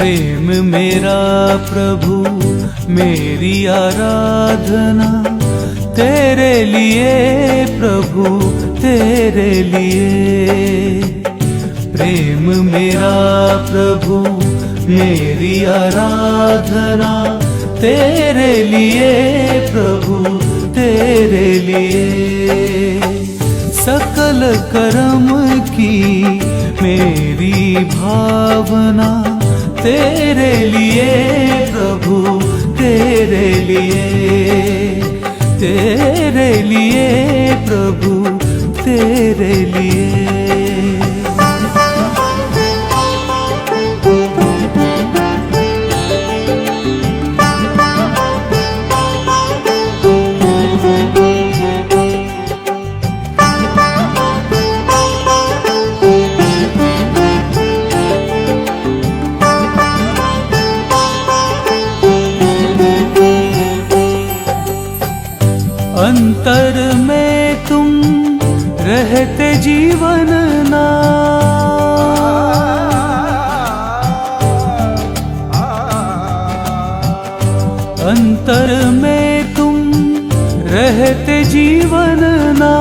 प्रेम मेरा प्रभु मेरी आराधना तेरे लिए प्रभु तेरे लिए। प्रेम मेरा प्रभु मेरी आराधना तेरे लिए प्रभु तेरे लिए। सकल कर्म की मेरी भावना तेरे लिए प्रभु तेरे लिए। तेरे लिए प्रभु तेरे लिए। अंतर में तुम रहते जीवन ना, अंतर में तुम रहते जीवन ना।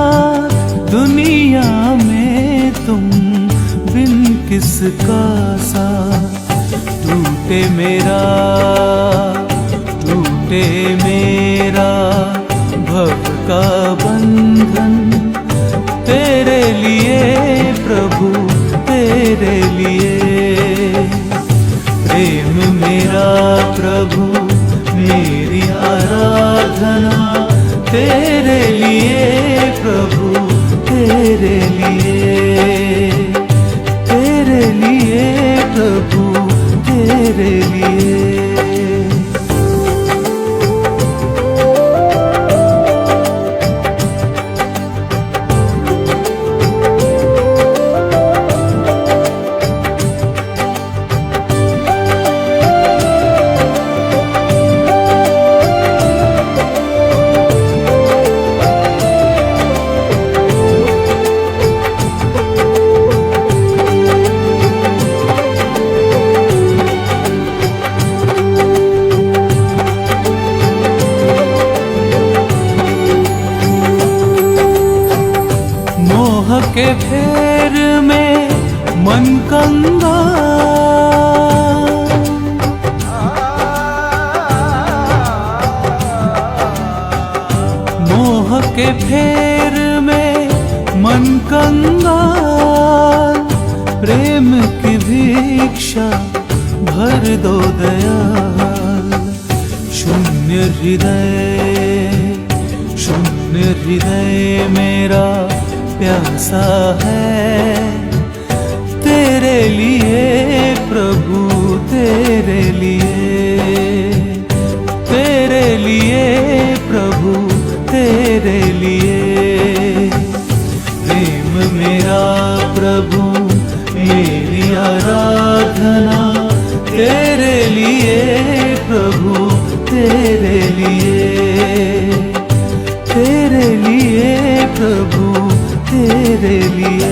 दुनिया में तुम बिन किसका सा टूटे मेरा भव का बंधन तेरे लिए प्रभु तेरे लिए। प्रेम मेरा प्रभु मेरी आराधना तेरे लिए प्रभु तेरे लिए। तेरे लिए प्रभु तेरे लिए। के फेर में मन कंगा, मोह के फेर में मन कंगा। प्रेम की भिक्षा भर दो दयाल। शून्य हृदय मेरा प्यासा है तेरे लिए प्रभु तेरे लिए। तेरे लिए प्रभु तेरे लिए। प्रेम मेरा प्रभु मेरी आराधना तेरे लिए प्रभु तेरे लिए। तेरे लिए प्रभु तेरे लिए।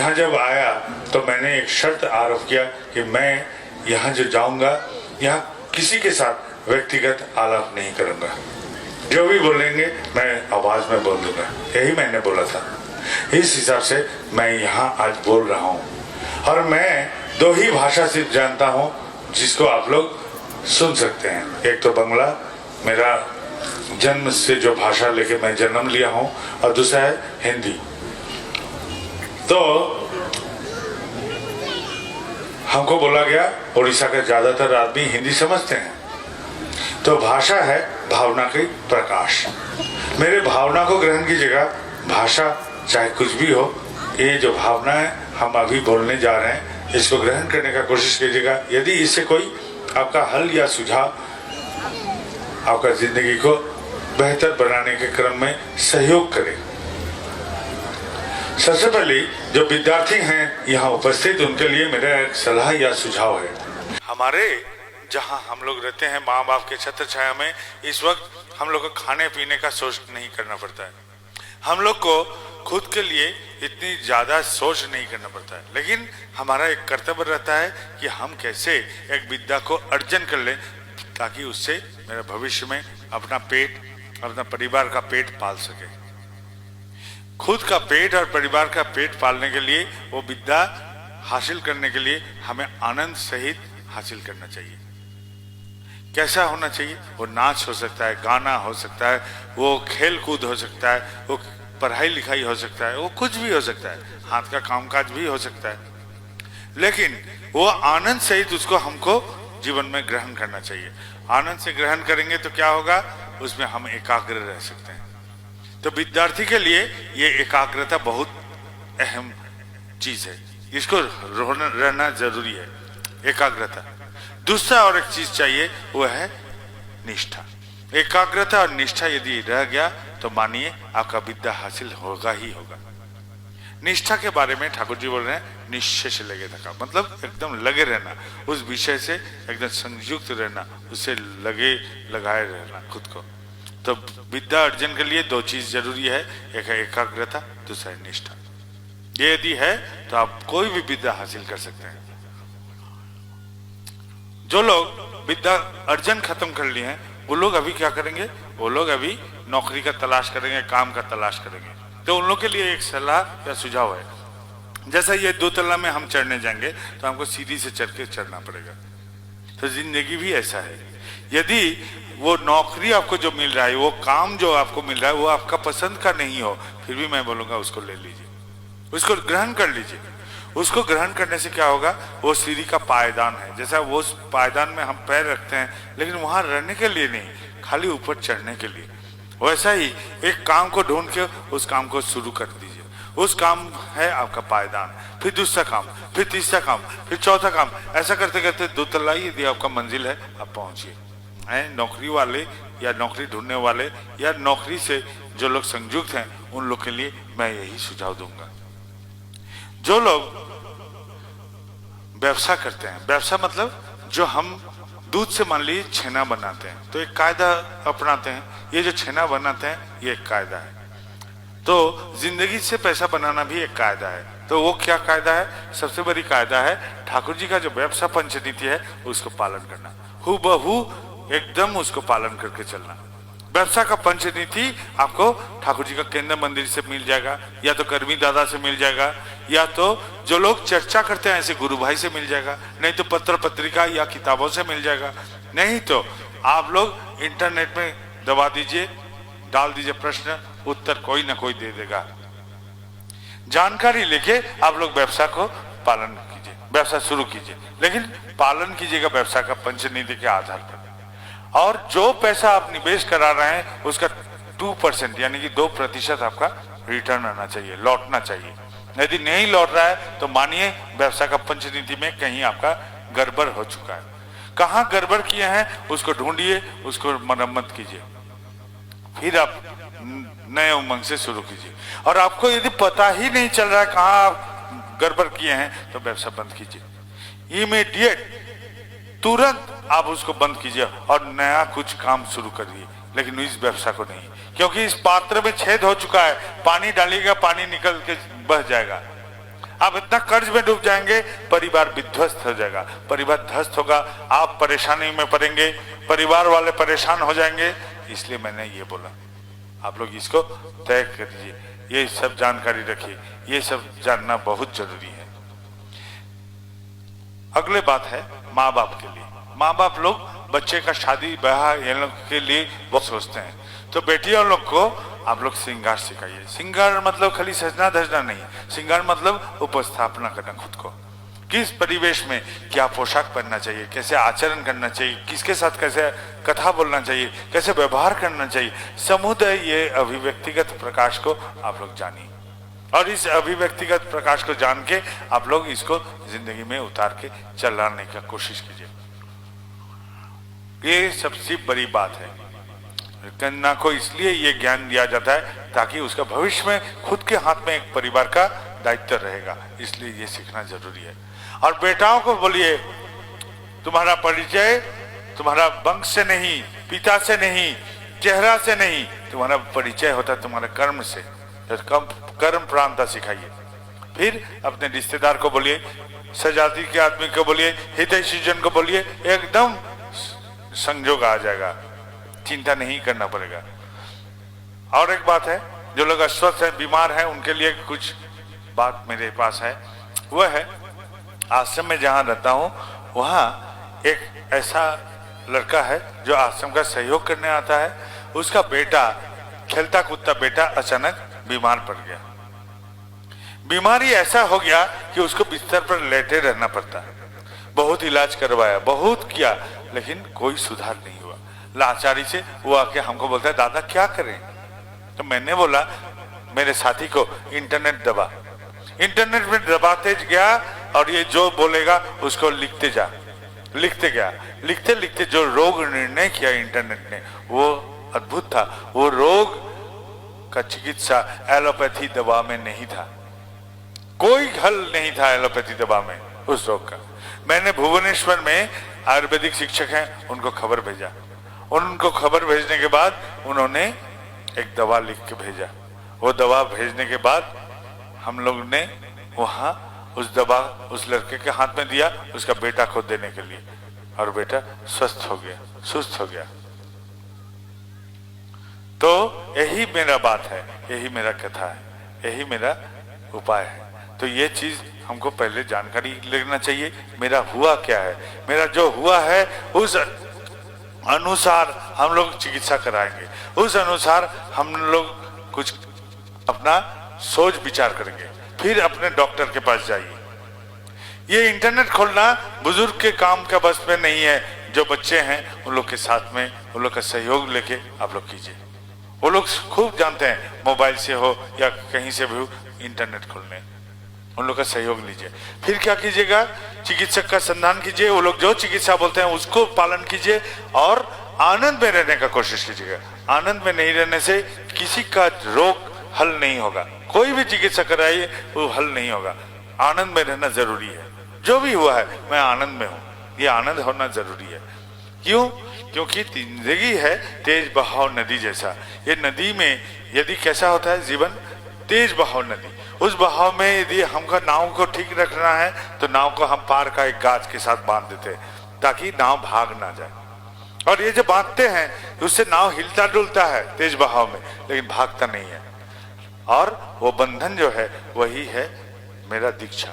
यहाँ जब आया तो मैंने एक शर्त आरोप किया कि मैं यहाँ जो जाऊंगा यहाँ किसी के साथ व्यक्तिगत आलाप नहीं करूंगा, जो भी बोलेंगे मैं आवाज में बोल दूंगा, यही मैंने बोला था। इस हिसाब से मैं यहाँ आज बोल रहा हूँ और मैं 2 ही भाषा सिर्फ जानता हूँ जिसको आप लोग सुन सकते हैं। एक तो बंगला, मेरा जन्म से जो भाषा लेके मैं जन्म लिया हूँ, और दूसरा है हिंदी। तो हमको बोला गया उड़ीसा का ज्यादातर आदमी हिंदी समझते हैं, तो भाषा है भावना की प्रकाश। मेरे भावना को ग्रहण कीजिएगा, भाषा चाहे कुछ भी हो, ये जो भावना है हम अभी बोलने जा रहे हैं, इसको ग्रहण करने का कोशिश कीजिएगा। यदि इससे कोई आपका हल या सुझाव आपका जिंदगी को बेहतर बनाने के क्रम में सहयोग करे। सबसे पहले जो विद्यार्थी हैं यहाँ उपस्थित, उनके लिए मेरा एक सलाह या सुझाव है। हमारे जहाँ हम लोग रहते हैं माँ बाप के छत्र छाया में, इस वक्त हम लोग को खाने पीने का सोच नहीं करना पड़ता है, हम लोग को खुद के लिए इतनी ज्यादा सोच नहीं करना पड़ता है, लेकिन हमारा एक कर्तव्य रहता है कि हम कैसे एक विद्या को अर्जन कर लें ताकि उससे मेरे भविष्य में अपना पेट, अपना परिवार का पेट पाल सके। खुद का पेट और परिवार का पेट पालने के लिए वो विद्या हासिल करने के लिए हमें आनंद सहित हासिल करना चाहिए। कैसा होना चाहिए? वो नाच हो सकता है, गाना हो सकता है, वो खेल कूद हो सकता है, वो पढ़ाई लिखाई हो सकता है, वो कुछ भी हो सकता है, हाथ का कामकाज भी हो सकता है, लेकिन वो आनंद सहित उसको हमको जीवन में ग्रहण करना चाहिए। आनंद से ग्रहण करेंगे तो क्या होगा, उसमें हम एकाग्र रह सकते हैं। तो विद्यार्थी के लिए ये एकाग्रता बहुत अहम चीज है, इसको रहना जरूरी है, एकाग्रता। दूसरा और एक चीज चाहिए, वो है निष्ठा। एकाग्रता और निष्ठा यदि रह गया तो मानिए आपका विद्या हासिल होगा ही होगा। निष्ठा के बारे में ठाकुर जी बोल रहे हैं, निश्चय से लगे थका, मतलब एकदम लगे रहना, उस विषय से एकदम संयुक्त रहना, उससे लगे लगाए रहना खुद को। तो विद्या अर्जन के लिए 2 चीज जरूरी है, एक है एकाग्रता, दूसरा है निष्ठा। ये यदि है तो आप कोई भी विद्या हासिल कर सकते हैं। जो लोग विद्या अर्जन खत्म कर लिए हैं, वो लोग अभी क्या करेंगे, वो लोग अभी नौकरी का तलाश करेंगे, काम का तलाश करेंगे। तो उन लोग के लिए एक सलाह या सुझाव है, जैसा ये 2 तल्ला में हम चढ़ने जाएंगे तो हमको सीढ़ी से चढ़ के चढ़ना पड़ेगा। तो जिंदगी भी ऐसा है, यदि वो नौकरी आपको जो मिल रहा है, वो काम जो आपको मिल रहा है, वो आपका पसंद का नहीं हो, फिर भी मैं बोलूंगा उसको ले लीजिए, उसको ग्रहण कर लीजिए। उसको ग्रहण करने से क्या होगा, वो सीढ़ी का पायदान है, जैसा वो पायदान में हम पैर रखते हैं, लेकिन वहां रहने के लिए नहीं, खाली ऊपर चढ़ने के लिए। वैसा ही एक काम को ढूंढ के उस काम को शुरू कर दीजिए, उस काम है आपका पायदान, फिर दूसरा काम, फिर तीसरा काम, फिर चौथा काम, ऐसा करते करते 2 तल्ला ही यदि आपका मंजिल है, आप पहुंचिए। नौकरी वाले या नौकरी ढूंढने वाले या नौकरी से जो लोग संयुक्त हैं, उन लोग के लिए मैं यही सुझाव दूंगा। जो लोग व्यवसाय करते हैं, व्यवसाय मतलब जो हम दूध से मान लीजिए छेना बनाते हैं, तो एक कायदा अपनाते हैं, ये जो छेना बनाते हैं ये एक कायदा है। तो जिंदगी से पैसा बनाना भी एक कायदा है। तो वो क्या कायदा है? सबसे बड़ी कायदा है ठाकुर जी का जो व्यवसाय पंचनीति है उसको पालन करना, हूबहू एकदम उसको पालन करके चलना। व्यवसाय का पंचनीति आपको ठाकुर जी का केंद्र मंदिर से मिल जाएगा, या तो कर्मी दादा से मिल जाएगा, या तो जो लोग चर्चा करते हैं ऐसे गुरु भाई से मिल जाएगा, नहीं तो पत्र पत्रिका या किताबों से मिल जाएगा, नहीं तो आप लोग इंटरनेट में दबा दीजिए, डाल दीजिए प्रश्न उत्तर, कोई ना कोई दे देगा। जानकारी लेके आप लोग व्यवसाय को पालन कीजिए, व्यवसाय शुरू कीजिए, लेकिन पालन कीजिएगा व्यवसाय का पंचनीति के आधार पर। और जो पैसा आप निवेश करा रहे हैं उसका 2% यानी कि 2% आपका रिटर्न आना चाहिए, लौटना चाहिए। यदि नहीं लौट रहा है तो मानिए व्यवसाय का पंचनीति में कहीं आपका गड़बड़ हो चुका है। कहाँ गड़बड़ किए हैं उसको ढूंढिए, उसको मरम्मत कीजिए, फिर आप नए उमंग से शुरू कीजिए। और आपको यदि पता ही नहीं चल रहा है कहाँ आप गड़बड़ किए हैं तो व्यवसाय बंद कीजिए, इमीडिएट तुरंत आप उसको बंद कीजिए और नया कुछ काम शुरू करिए, लेकिन इस व्यवसाय को नहीं, क्योंकि इस पात्र में छेद हो चुका है, पानी डालिएगा पानी निकल के बह जाएगा। आप इतना कर्ज में डूब जाएंगे, परिवार विध्वस्त हो जाएगा, परिवार ध्वस्त होगा, आप परेशानी में पड़ेंगे, परिवार वाले परेशान हो जाएंगे। इसलिए मैंने ये बोला आप लोग इसको तय करिए, ये सब जानकारी रखिए, ये सब जानना बहुत जरूरी है। अगले बात है माँ बाप के लिए। माँ बाप लोग बच्चे का शादी ब्याह ये लोग के लिए बहुत सोचते हैं, तो बेटियों लोग को आप लोग श्रृंगार सिखाइए। श्रृंगार मतलब खाली सजना धजना नहीं, श्रृंगार मतलब उपस्थापना करना खुद को, किस परिवेश में क्या पोशाक पहनना चाहिए, कैसे आचरण करना चाहिए, किसके साथ कैसे कथा बोलना चाहिए, कैसे व्यवहार करना चाहिए, समुदाय ये अभिव्यक्तिगत प्रकाश को आप लोग जानिए, और इस अभिव्यक्तिगत प्रकाश को जान के आप लोग इसको जिंदगी में उतार के चलाने का कोशिश कीजिए। ये सबसे बड़ी बात है। कन्या को इसलिए ये ज्ञान दिया जाता है ताकि उसका भविष्य में खुद के हाथ में एक परिवार का दायित्व रहेगा, इसलिए ये सीखना जरूरी है। और बेटाओं को बोलिए, तुम्हारा परिचय तुम्हारा वंश से नहीं, पिता से नहीं, चेहरा से नहीं, तुम्हारा परिचय होता है तुम्हारे कर्म से। कर्म प्रांता सिखाइए। फिर अपने रिश्तेदार को बोलिए, सजाती के आदमी को बोलिए, हितैषी जन को बोलिए, एकदम संजोग आ जाएगा, चिंता नहीं करना पड़ेगा। और एक बात है, जो लोग अस्वस्थ हैं, बीमार हैं, उनके लिए कुछ बात मेरे पास है। वह है, आश्रम में जहां रहता हूं वहां एक ऐसा लड़का है जो आश्रम का सहयोग करने आता है। उसका बेटा, खेलता कूदता बेटा अचानक बीमार पड़ गया। बीमारी ऐसा हो गया कि उसको बिस्तर पर लेटे रहना पड़ता है। बहुत इलाज करवाया, बहुत किया, लेकिन कोई सुधार नहीं हुआ। लाचारी से वो आके हमको बोलता है, दादा क्या करें? तो मैंने बोला मेरे साथी को, इंटरनेट दबा। इंटरनेट में दबाते गया और ये जो बोलेगा उसको लिखते जा। लिखते गया, लिखते लिखते जो रोग निर्णय किया इंटरनेट ने वो अद्भुत था। वो रोग का चिकित्सा एलोपैथी दवा में नहीं था, कोई हल नहीं था एलोपैथी दवा में उस रोग का। मैंने भुवनेश्वर में आयुर्वेदिक शिक्षक हैं, उनको खबर भेजा। उनको खबर भेजने के बाद उन्होंने एक दवा लिख के भेजा। वो दवा भेजने के बाद हम लोग ने वहां उस दवा उस लड़के के हाथ में दिया, उसका बेटा को देने के लिए, और बेटा स्वस्थ हो गया, सुस्त हो गया। तो यही मेरा बात है, यही मेरा कथा है, यही मेरा उपाय है। तो ये चीज हमको पहले जानकारी लेना चाहिए, मेरा हुआ क्या है। मेरा जो हुआ है उस अनुसार हम लोग चिकित्सा कराएंगे, उस अनुसार हम लोग कुछ अपना सोच विचार करेंगे, फिर अपने डॉक्टर के पास जाइए। ये इंटरनेट खोलना बुजुर्ग के काम का बस में नहीं है। जो बच्चे हैं उन लोग के साथ में उन लोग का सहयोग लेके आप लोग कीजिए। वो लोग खूब जानते हैं, मोबाइल से हो या कहीं से भी हो, इंटरनेट खोलने, उन लोग का सहयोग लीजिए। फिर क्या कीजिएगा, चिकित्सक का संधान कीजिए। वो लोग जो चिकित्सा बोलते हैं उसको पालन कीजिए और आनंद में रहने का कोशिश कीजिएगा। आनंद में नहीं रहने से किसी का रोग हल नहीं होगा। कोई भी चिकित्सा कराइए वो हल नहीं होगा। आनंद में रहना जरूरी है। जो भी हुआ है मैं आनंद में हूं, ये आनंद होना जरूरी है। क्यों? क्योंकि जिंदगी है तेज बहाव नदी जैसा। ये नदी में यदि कैसा होता है जीवन, तेज बहाव नदी। उस बहाव में यदि हमको नाव को ठीक रखना है तो नाव को हम पार का एक गाज के साथ बांध देते हैं ताकि नाव भाग ना जाए। और ये जो बांधते हैं उससे नाव हिलता डुलता है तेज बहाव में, लेकिन भागता नहीं है। और वो बंधन जो है वही है मेरा दीक्षा।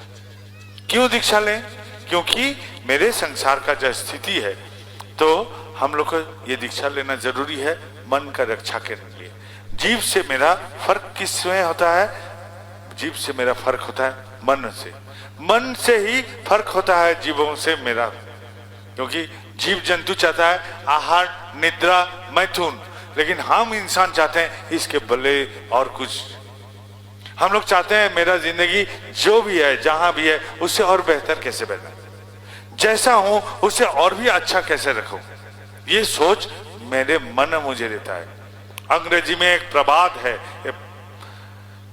क्यों दीक्षा लें? क्योंकि मेरे संसार का जो स्थिति है तो हम लोग को ये दीक्षा लेना जरूरी है मन का रक्षा करने के लिए। जीव से मेरा फर्क किसमें होता है? जीव से मेरा फर्क होता है मन से। मन से ही फर्क होता है जीवों से मेरा, क्योंकि जीव जंतु चाहता है आहार, निद्रा, मैथुन, लेकिन हम इंसान चाहते हैं इसके बदले और कुछ। हम लोग चाहते हैं मेरा जिंदगी जो भी है, जहां भी है, उससे और बेहतर कैसे बने, जैसा हूं उससे और भी अच्छा कैसे रखूं। ये सोच मेरे मन मुझे देता है। अंग्रेजी में एक प्रबाद है, एक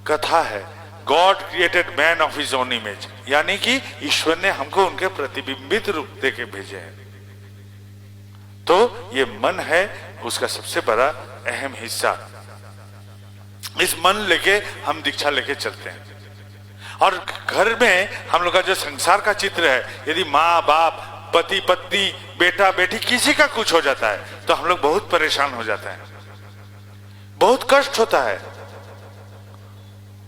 कथा है, God created man of his own image, यानी कि ईश्वर ने हमको उनके प्रतिबिंबित रूप देके भेजे हैं। तो ये मन है उसका सबसे बड़ा अहम हिस्सा। इस मन लेके हम दीक्षा लेके चलते हैं। और घर में हम लोग का जो संसार का चित्र है, यदि माँ बाप, पति पत्नी, बेटा बेटी किसी का कुछ हो जाता है तो हम लोग बहुत परेशान हो जाते हैं, बहुत कष्ट होता है,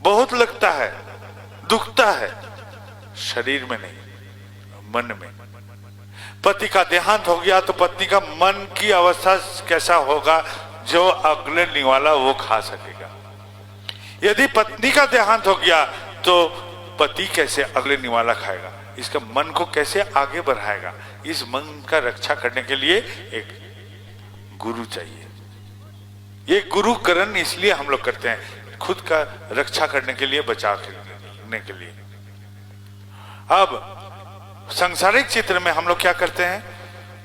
बहुत लगता है, दुखता है। शरीर में नहीं, मन में। पति का देहांत हो गया तो पत्नी का मन की अवस्था कैसा होगा, जो अगले निवाला वो खा सकेगा। यदि पत्नी का देहांत हो गया तो पति कैसे अगले निवाला खाएगा, इसका मन को कैसे आगे बढ़ाएगा। इस मन का रक्षा करने के लिए एक गुरु चाहिए। ये गुरुकरण इसलिए हम लोग करते हैं, खुद का रक्षा करने के लिए, बचाव करने के लिए। अब सांसारिक चित्र में हम लोग क्या करते हैं,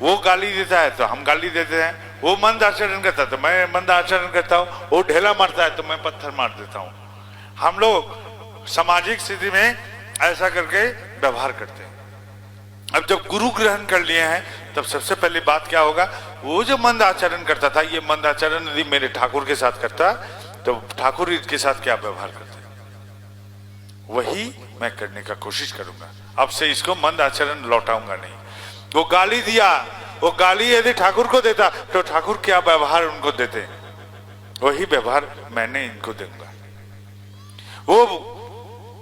वो गाली देता है तो हम गाली देते हैं, वो मंद आचरण करता है तो मैं मंद आचरण करता हूं, वो ढेला मारता है तो मैं पत्थर मार देता हूं। हम लोग सामाजिक स्थिति में ऐसा करके व्यवहार करते हैं। अब जब गुरु ग्रहण कर लिए हैं तब सबसे पहली बात क्या होगा, वो जो मंद आचरण करता था, ये मंद आचरण यदि मेरे ठाकुर के साथ करता तो ठाकुर इसके साथ क्या व्यवहार करते, वही मैं करने का कोशिश करूंगा। अब से इसको मंद आचरण लौटाऊंगा नहीं। वो गाली दिया, वो गाली यदि ठाकुर को देता तो ठाकुर क्या व्यवहार उनको देते, वही व्यवहार मैंने इनको दूंगा। वो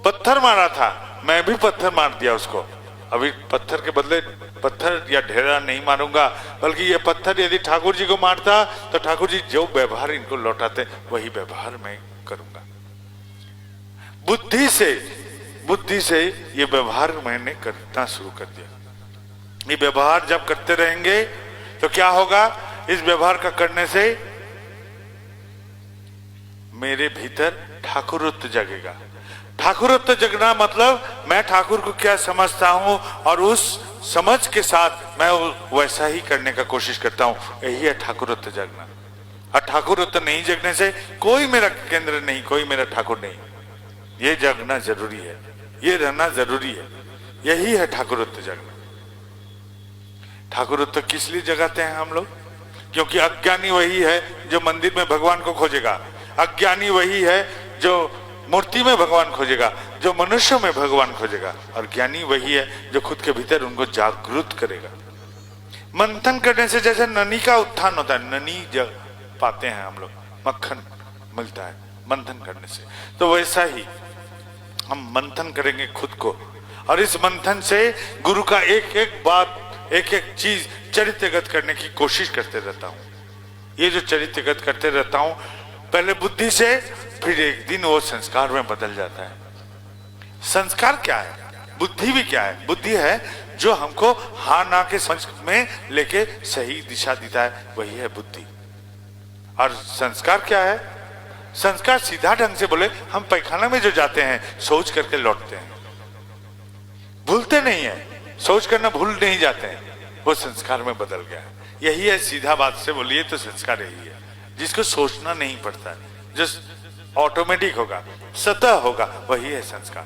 पत्थर मारा था, मैं भी पत्थर मार दिया उसको, अभी पत्थर के बदले पत्थर या ढेरा नहीं मारूंगा, बल्कि ये पत्थर यदि ठाकुर जी को मारता तो ठाकुर जी जो व्यवहार इनको लौटाते वही व्यवहार मैं करूंगा। बुद्धि से ये व्यवहार मैंने करना शुरू कर दिया। ये व्यवहार जब करते रहेंगे तो क्या होगा, इस व्यवहार का करने से मेरे भीतर ठाकुरत्व जगेगा। ठाकुरत्व जगना मतलब मैं ठाकुर को क्या समझता हूं और उस समझ के साथ मैं वैसा ही करने का कोशिश करता हूं, यही है ठाकुरत्व जगना। और ठाकुरत्व नहीं जगने से कोई मेरा केंद्र नहीं, कोई मेरा ठाकुर नहीं। ये जगना जरूरी है, ये रहना जरूरी है, यही है ठाकुरत्व जगना। ठाकुरत्व किस लिए जगाते हैं हम लोग, क्योंकि अज्ञानी वही है जो मंदिर में भगवान को खोजेगा, अज्ञानी वही है जो मूर्ति में भगवान खोजेगा, जो मनुष्यों में भगवान खोजेगा, और ज्ञानी वही है जो खुद के भीतर उनको जागृत करेगा। मंथन करने से जैसे ननी का उत्थान होता है, ननी जब पाते हैं हम लोग, मक्खन मिलता है मंथन करने से, तो वैसा ही हम मंथन करेंगे खुद को। और इस मंथन से गुरु का एक एक बात, एक एक चीज चरित्रगत करने की कोशिश करते रहता हूं। ये जो चरित्रगत करते रहता हूं पहले बुद्धि से, फिर एक दिन वो संस्कार में बदल जाता है। संस्कार क्या है, बुद्धि भी क्या है, बुद्धि है जो हमको हाँ ना के समझ में लेके सही दिशा देता है, वही है बुद्धि। और संस्कार क्या है, संस्कार सीधा ढंग से बोले, हम पैखाना में जो जाते हैं सोच करके लौटते हैं, भूलते नहीं है, सोच करना भूल नहीं जाते हैं, वो संस्कार में बदल गया है। यही है, सीधा बात से बोलिए तो संस्कार यही है, जिसको सोचना नहीं पड़ता है, जो ऑटोमेटिक होगा, सतह होगा, वही है संस्कार।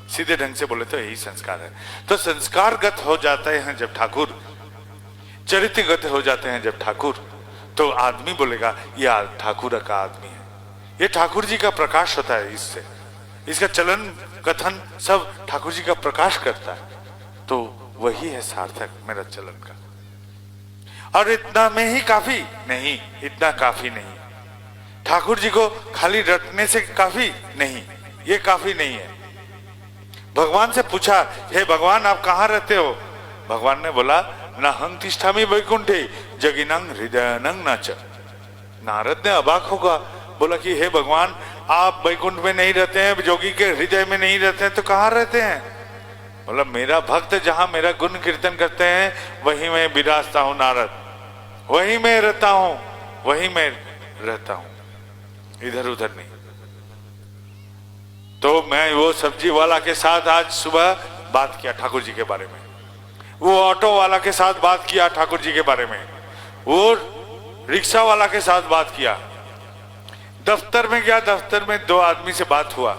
सीधे ढंग से बोले तो यही संस्कार है। तो संस्कारगत हो जाते हैं जब ठाकुर, चरित्रगत हो जाते हैं जब ठाकुर, तो आदमी बोलेगा ये ठाकुर का आदमी है, ये ठाकुर जी का प्रकाश होता है। इससे इसका चलन कथन सब ठाकुर जी का प्रकाश करता है, तो वही है सार्थक मेरा चलन का। और इतना में ही काफी नहीं, इतना काफी नहीं, ठाकुर जी को खाली रटने से काफी नहीं, ये काफी नहीं है। भगवान से पूछा, हे भगवान आप कहाँ रहते हो? भगवान ने बोला, न हं तिष्ठामि वैकुंठे जगिनंग हृदयनंग न च। नारद ने अबाक होगा, बोला कि हे भगवान आप वैकुंठ में नहीं रहते हैं, जोगी के हृदय में नहीं रहते हैं, तो कहाँ रहते हैं? बोला मेरा भक्त जहां मेरा गुण कीर्तन करते हैं वहीं मैं विराजता हूं नारद, वहीं मैं रहता हूं, वहीं मैं रहता हूं, इधर उधर नहीं। तो मैं वो सब्जी वाला के साथ आज सुबह बात किया ठाकुर जी के बारे में, वो ऑटो वाला के साथ बात किया ठाकुर जी के बारे में, वो रिक्शा वाला के साथ बात किया, दफ्तर में गया, दफ्तर में 2 आदमी से बात हुआ।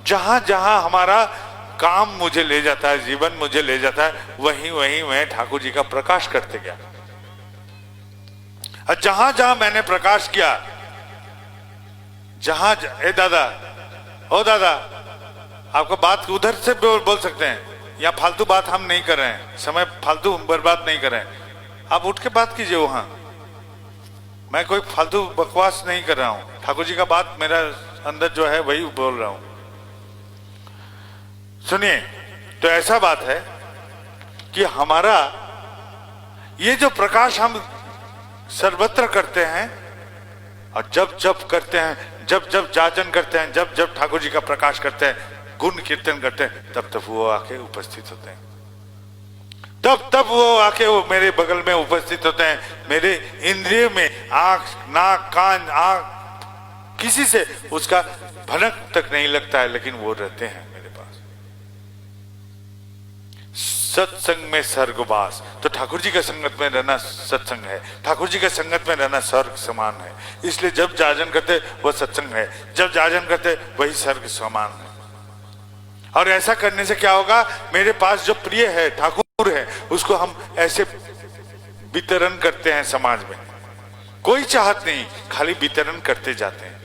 जहां जहां हमारा काम मुझे ले जाता है, जीवन मुझे ले जाता है, वहीं वहीं मैं ठाकुर जी का प्रकाश करते गया। और जहां जहां मैंने प्रकाश किया, ए दादा, ओ दादा, जहां जहां मैंने प्रकाश किया, वहीं वहीं मैं ठाकुर जी का प्रकाश करते गया। जहां जहां मैंने प्रकाश किया, जहां जहां मैंने प्रकाश किया, वहीं वहीं मैं ठाकुर जी का प्रकाश करते गया। जहां जहां मैंने प्रकाश किया, जहां जहां मैंने प्रकाश किया, वहीं वहीं मैं ठाकुर जी का प्रकाश करते गया। और जहां जहां मैंने प्रकाश किया, आपका बात उधर से बोल सकते हैं, यहाँ फालतू बात हम नहीं कर रहे हैं, समय फालतू बर्बाद नहीं कर रहे हैं। आप उठ के बात कीजिए वहां, मैं कोई फालतू बकवास नहीं कर रहा हूं, ठाकुर जी का बात मेरा अंदर जो है वही बोल रहा हूं। सुनिए, तो ऐसा बात है कि हमारा ये जो प्रकाश हम सर्वत्र करते हैं और जब जब करते हैं, जब जब जाजन करते हैं, जब जब ठाकुर जी का प्रकाश करते हैं, गुण कीर्तन करते हैं, तब तब वो आके उपस्थित होते हैं, तब तब वो आके वो मेरे बगल में उपस्थित होते हैं, मेरे इंद्रिय में, आंख, नाक, कान, आंख, किसी से उसका भनक तक नहीं लगता है, लेकिन वो रहते हैं मेरे पास। सत्संग में स्वर्गवास, तो ठाकुर जी के संगत में रहना सत्संग है, ठाकुर जी के संगत में रहना स्वर्ग समान है। इसलिए जब जाजन करते वह सत्संग है, जब जाजन करते वही स्वर्ग समान है। और ऐसा करने से क्या होगा, मेरे पास जो प्रिय है, ठाकुर है, उसको हम ऐसे वितरण करते हैं समाज में, कोई चाहत नहीं, खाली वितरण करते जाते हैं।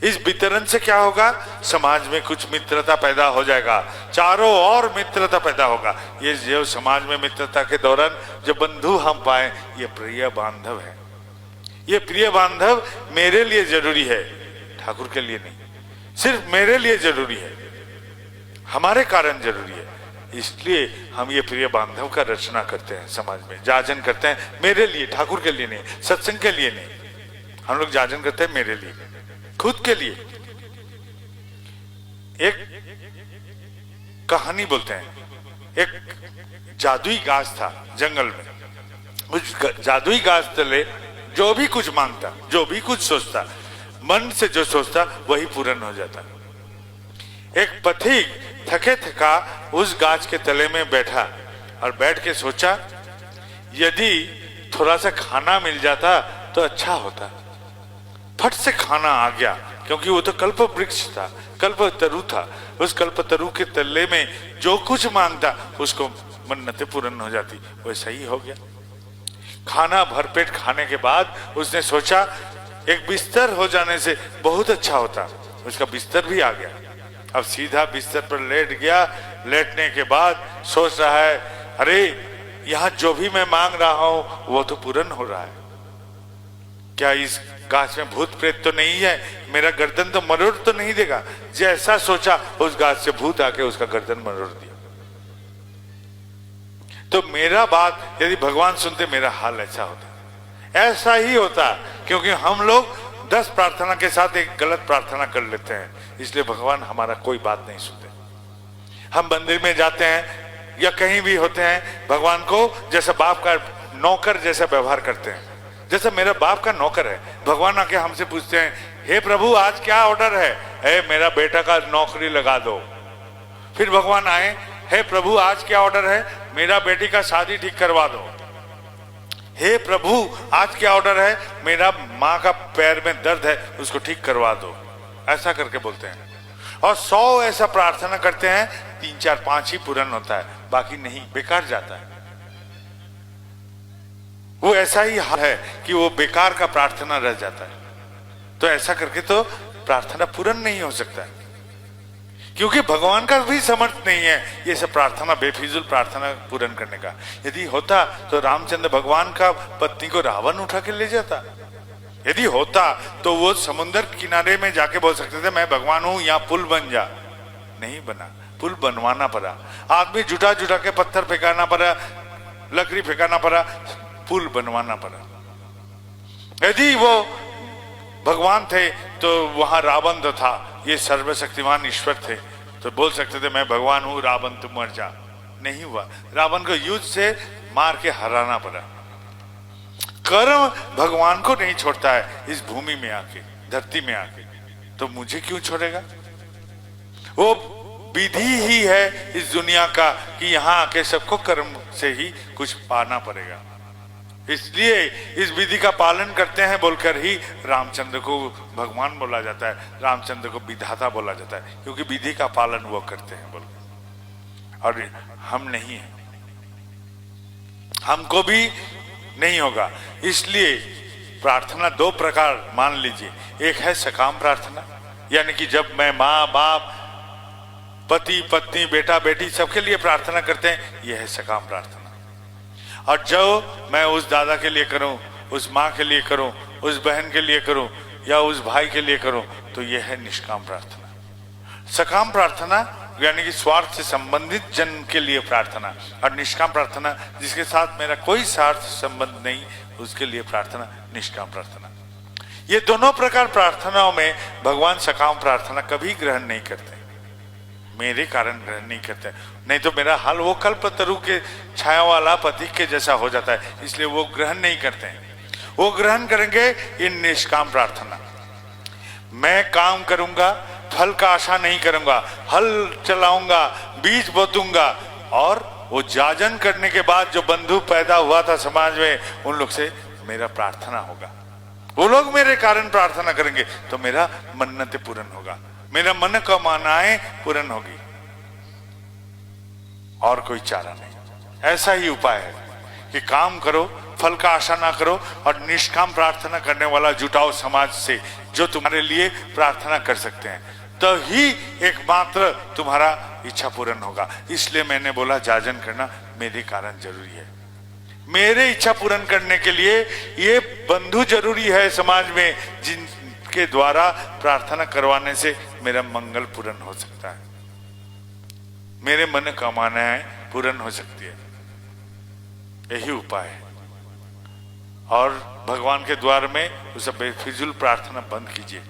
इस वितरण से क्या होगा, समाज में कुछ मित्रता पैदा हो जाएगा, चारों ओर मित्रता पैदा होगा। ये जो समाज में मित्रता के दौरान जो बंधु हम पाए, ये प्रिय बांधव है। ये प्रिय बांधव मेरे लिए जरूरी है, ठाकुर के लिए नहीं, सिर्फ मेरे लिए जरूरी है, हमारे कारण जरूरी है। इसलिए हम ये प्रिय बांधव का रचना करते हैं, समाज में जाजन करते हैं, मेरे लिए, ठाकुर के लिए नहीं, सत्संग के लिए नहीं। हम लोग जाजन करते हैं मेरे लिए, खुद के लिए। एक कहानी बोलते हैं, एक जादुई गाछ था जंगल में, उस जादुई गाछ तले जो भी कुछ मांगता, जो भी कुछ सोचता, मन से जो सोचता वही पूर्ण हो जाता। एक पथिक थके थका उस गाछ के तले में बैठा और बैठ के सोचा, यदि थोड़ा सा खाना मिल जाता तो अच्छा होता। फट से खाना आ गया, क्योंकि वो तो कल्प वृक्ष था, कल्प तरु था। उस कल्प तरु के तले में जो कुछ मांगता उसको मन्नतें पूर्ण हो जाती। वैसा ही हो गया। खाना भरपेट खाने के बाद उसने सोचा एक बिस्तर हो जाने से बहुत अच्छा होता। उसका बिस्तर भी आ गया। अब सीधा बिस्तर पर लेट गया। लेटने के बाद सोच रहा है, अरे यहाँ जो भी मैं मांग रहा हूं वो तो पूर्ण हो रहा है। क्या इस गाछ में भूत प्रेत तो नहीं है? मेरा गर्दन तो मरोड़ तो नहीं देगा? जैसा सोचा उस गाछ से भूत आके उसका गर्दन मरोड़ दिया। तो मेरा बात यदि भगवान सुनते, मेरा हाल ऐसा होता, ऐसा ही होता। क्योंकि हम लोग 10 प्रार्थना के साथ एक गलत प्रार्थना कर लेते हैं, इसलिए भगवान हमारा कोई बात नहीं सुनते। हम मंदिर में जाते हैं या कहीं भी होते हैं, भगवान को जैसा बाप का नौकर जैसा व्यवहार करते हैं। जैसे मेरा बाप का नौकर है, भगवान आके हमसे पूछते हैं, हे प्रभु आज क्या ऑर्डर है? हे मेरा बेटा का नौकरी लगा दो। फिर भगवान आए, हे प्रभु आज क्या ऑर्डर है? मेरा बेटी का शादी ठीक करवा दो। हे प्रभु आज क्या ऑर्डर है? मेरा माँ का पैर में दर्द है, उसको ठीक करवा दो। ऐसा करके बोलते हैं। और 100 ऐसा प्रार्थना करते हैं, 3 4 5 ही पूर्ण होता है, बाकी नहीं, बेकार जाता है। वो ऐसा ही हाल है कि वो बेकार का प्रार्थना रह जाता है। तो ऐसा करके तो प्रार्थना पूर्ण नहीं हो सकता है, क्योंकि भगवान का भी समर्थ नहीं है ये सब प्रार्थना, बेफिजुल प्रार्थना पूर्ण करने का। यदि होता तो रामचंद्र भगवान का पत्नी को रावण उठा के ले जाता। यदि होता तो वो समुद्र किनारे में जाके बोल सकते थे, मैं भगवान हूं, यहाँ पुल बन जा। नहीं बना, पुल बनवाना पड़ा, आदमी जुटा जुटा के पत्थर फेंकाना पड़ा, लकड़ी फेंकाना पड़ा, पुल बनवाना पड़ा। यदि वो भगवान थे तो वहां रावण तो था, ये सर्वशक्तिमान ईश्वर थे, तो बोल सकते थे मैं भगवान हूं, रावण तुम मर जा। नहीं हुआ, रावण को युद्ध से मार के हराना पड़ा। कर्म भगवान को नहीं छोड़ता है इस भूमि में आके, धरती में आके, तो मुझे क्यों छोड़ेगा? वो विधि ही है इस दुनिया का कि यहाँ आके सबको कर्म से ही कुछ पाना पड़ेगा। इसलिए इस विधि का पालन करते हैं बोलकर ही रामचंद्र को भगवान बोला जाता है, रामचंद्र को विधाता बोला जाता है, क्योंकि विधि का पालन वो करते हैं बोल। और हम नहीं है, हमको भी नहीं होगा। इसलिए प्रार्थना 2 प्रकार मान लीजिए। एक है सकाम प्रार्थना, यानी कि जब मैं माँ बाप पति पत्नी बेटा बेटी सबके लिए प्रार्थना करते हैं, यह है सकाम प्रार्थना। और जो मैं उस दादा के लिए करूं, उस माँ के लिए करूं, उस बहन के लिए करूं या उस भाई के लिए करूं, तो यह है निष्काम प्रार्थना। सकाम प्रार्थना यानी कि स्वार्थ से संबंधित जन के लिए प्रार्थना, और निष्काम प्रार्थना जिसके साथ मेरा कोई स्वार्थ संबंध नहीं, उसके लिए प्रार्थना निष्काम प्रार्थना। ये दोनों प्रकार प्रार्थनाओं में भगवान सकाम प्रार्थना कभी ग्रहण नहीं करते, मेरे कारण ग्रहण नहीं करते, नहीं तो मेरा हाल वो कल्पतरु के छाया वाला पति के जैसा हो जाता है, इसलिए वो ग्रहण नहीं करते हैं। वो ग्रहण करेंगे इन निष्काम प्रार्थना। मैं काम करूंगा, फल का आशा नहीं करूंगा, हल चलाऊंगा, बीज बोतूंगा, और वो जाजन करने के बाद जो बंधु पैदा हुआ था समाज में, उन लोग से मेरा प्रार्थना होगा, वो लोग मेरे कारण प्रार्थना करेंगे, तो मेरा मन्नत पूर्ण होगा, मेरा मन का मानाएं पूर्ण होगी, और कोई चारा नहीं। ऐसा ही उपाय है कि काम करो, फल का आशा ना करो, और निष्काम प्रार्थना करने वाला जुटाओ समाज से, जो तुम्हारे लिए प्रार्थना कर सकते हैं, तो ही एकमात्र तुम्हारा इच्छा पूर्ण होगा। इसलिए मैंने बोला जाजन करना मेरे कारण जरूरी है, मेरे इच्छा पूर्ण करने के लिए ये बंधु जरूरी है समाज में, जिनके द्वारा प्रार्थना करवाने से मेरा मंगल पूर्ण हो सकता है, मेरे मन का कामनाएं पूर्ण हो सकती है। यही उपाय है। और भगवान के द्वार में उसे बेफिजूल प्रार्थना बंद कीजिए,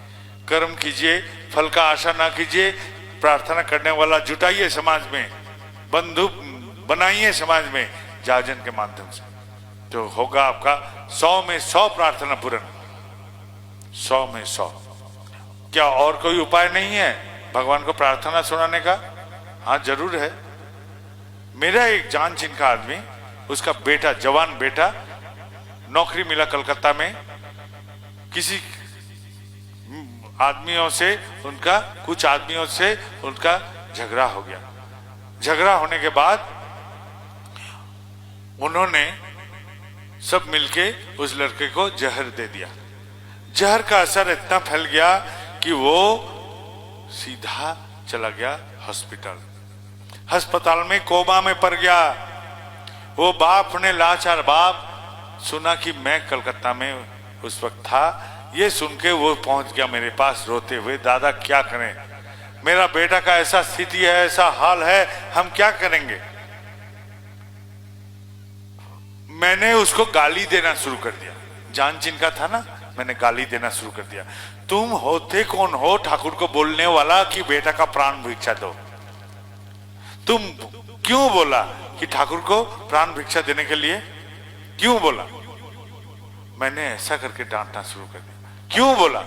कर्म कीजिए, फल का आशा ना कीजिए, प्रार्थना करने वाला जुटाइए समाज में, बंधु बनाइए समाज में जाजन के माध्यम से, तो होगा आपका 100 में 100 प्रार्थना पूर्ण, 100 में 100। क्या और कोई उपाय नहीं है भगवान को प्रार्थना सुनाने का? हाँ जरूर है। मेरा एक जान चिन का आदमी, उसका बेटा, जवान बेटा, नौकरी मिला कलकत्ता में, किसी आदमियों से उनका, कुछ आदमियों से उनका झगड़ा हो गया। झगड़ा होने के बाद उन्होंने सब मिलके उस लड़के को जहर दे दिया। जहर का असर इतना फैल गया कि वो सीधा चला गया हॉस्पिटल। अस्पताल में कोमा में पड़ गया। वो बाप ने, लाचार बाप, सुना कि मैं कलकत्ता में उस वक्त था, ये सुन के वो पहुंच गया मेरे पास रोते हुए, दादा क्या करें, मेरा बेटा का ऐसा स्थिति है, ऐसा हाल है, हम क्या करेंगे। मैंने उसको गाली देना शुरू कर दिया, जान जिनका था ना, मैंने गाली देना शुरू कर दिया। तुम होते कौन हो ठाकुर को बोलने वाला कि बेटा का प्राण भिक्षा दो? तुम क्यों बोला कि ठाकुर को प्राण भिक्षा देने के लिए क्यों बोला? मैंने ऐसा करके डांटना शुरू कर दिया। क्यों बोला?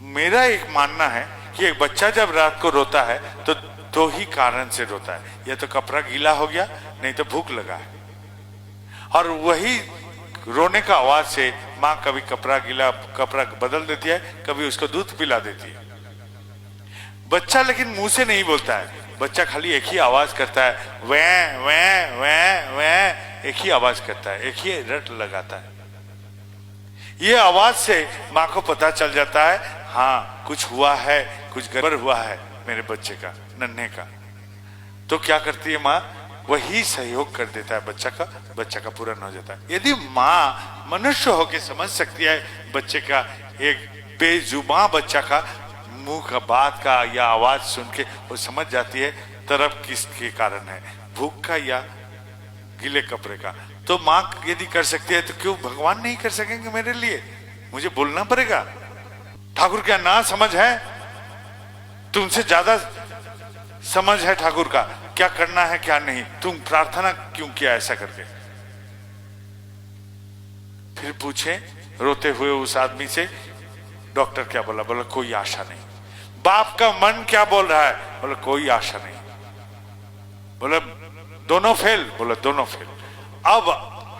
मेरा एक मानना है कि एक बच्चा जब रात को रोता है तो दो ही कारण से रोता है, या तो कपड़ा गीला हो गया, नहीं तो भूख लगा है। और वही रोने का आवाज से माँ कभी कपड़ा गीला, कपड़ा बदल देती है, कभी उसको दूध पिला देती है। बच्चा लेकिन मुंह से नहीं बोलता है, बच्चा खाली एक ही आवाज करता है, वै वै वै वै, एक ही आवाज करता है, एक ही रट लगाता है। ये आवाज से माँ को पता चल जाता है, हाँ कुछ हुआ है, कुछ गड़बड़ हुआ है मेरे बच्चे का, नन्हे का। तो क्या करती है माँ? वही सहयोग कर देता है बच्चा का पूर्ण हो जाता है। यदि माँ मनुष्य होके समझ सकती है बच्चे का, एक बेजुबान बच्चा का मुंह का बात का या आवाज सुन के वो समझ जाती है तरफ किसके कारण है, भूख का या गीले कपड़े का। तो माँ यदि कर सकती है तो क्यों भगवान नहीं कर सकेंगे मेरे लिए? मुझे बोलना पड़ेगा। ठाकुर क्या ना समझ है? तुमसे ज्यादा समझ है ठाकुर का, क्या करना है क्या नहीं। तुम प्रार्थना क्यों किया ऐसा करके? फिर पूछे रोते हुए उस आदमी से, डॉक्टर क्या बोला? बोला कोई आशा नहीं। बाप का मन क्या बोल रहा है? बोला कोई आशा नहीं। बोला दोनों फेल? बोला दोनों फेल। अब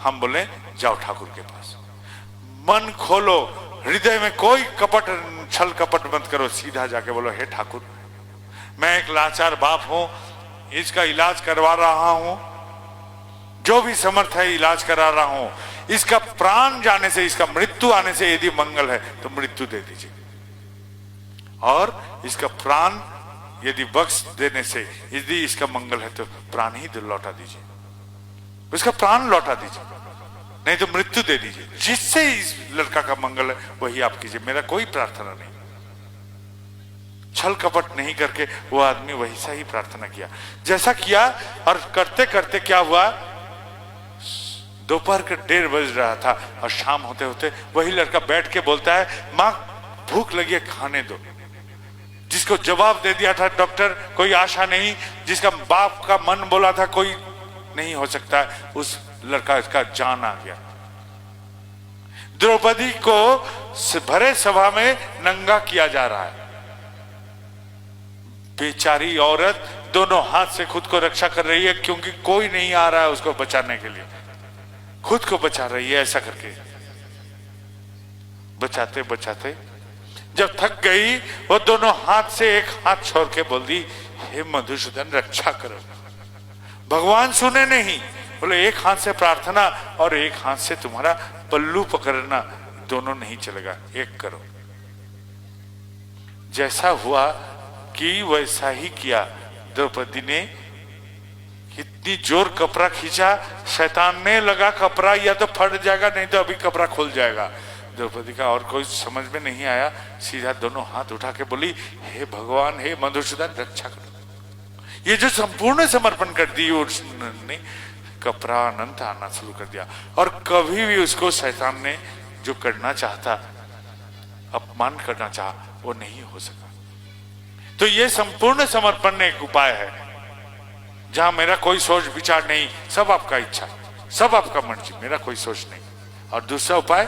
हम बोले जाओ ठाकुर के पास, मन खोलो, हृदय में कोई कपट, छल कपट मत करो, सीधा जाके बोलो हे ठाकुर, मैं एक लाचार बाप हूं, इसका इलाज करवा रहा हूं, जो भी समर्थ है इलाज करा रहा हूं, इसका प्राण जाने से, इसका मृत्यु आने से यदि मंगल है तो मृत्यु दे दीजिए, और इसका प्राण यदि बख्श देने से यदि इसका मंगल है तो प्राण ही लौटा दीजिए, उसका प्राण लौटा दीजिए, नहीं तो मृत्यु दे दीजिए। जिससे इस लड़का का मंगल है वही आप कीजिए, मेरा कोई प्रार्थना नहीं। छल कपट नहीं करके वो आदमी वैसा ही प्रार्थना किया जैसा किया। और करते करते क्या हुआ, दोपहर के 1:30 बज रहा था और शाम होते होते वही लड़का बैठ के बोलता है, माँ भूख लगी है, खाने दो। जिसको जवाब दे दिया था डॉक्टर, कोई आशा नहीं, जिसका बाप का मन बोला था कोई नहीं हो सकता, उस लड़का का जान आ गया। द्रौपदी को भरे सभा में नंगा किया जा रहा है। बेचारी औरत दोनों हाथ से खुद को रक्षा कर रही है क्योंकि कोई नहीं आ रहा है उसको बचाने के लिए, खुद को बचा रही है। ऐसा करके बचाते बचाते जब थक गई, वो दोनों हाथ से एक हाथ छोड़ के बोल दी, हे मधुसूदन रक्षा करो। भगवान सुने नहीं, बोले एक हाथ से प्रार्थना और एक हाथ से तुम्हारा पल्लू पकड़ना, दोनों नहीं चलेगा, एक करो। जैसा हुआ कि वैसा ही किया। द्रौपदी ने इतनी जोर कपड़ा खींचा, शैतान ने लगा कपड़ा या तो फट जाएगा नहीं तो अभी कपड़ा खुल जाएगा। द्रौपदी का और कोई समझ में नहीं आया, सीधा दोनों हाथ उठा के बोली, हे भगवान, हे मधुसूदन रक्षा करो। ये जो संपूर्ण समर्पण कर दी उसने, कपड़ा अनंत आना शुरू कर दिया। और कभी भी उसको शैतान ने जो करना चाहता, अपमान करना चाहा, वो नहीं हो सका। तो ये संपूर्ण समर्पण एक उपाय है जहां मेरा कोई सोच विचार नहीं, सब आपका इच्छा, सब आपका मर्जी, मेरा कोई सोच नहीं। और दूसरा उपाय,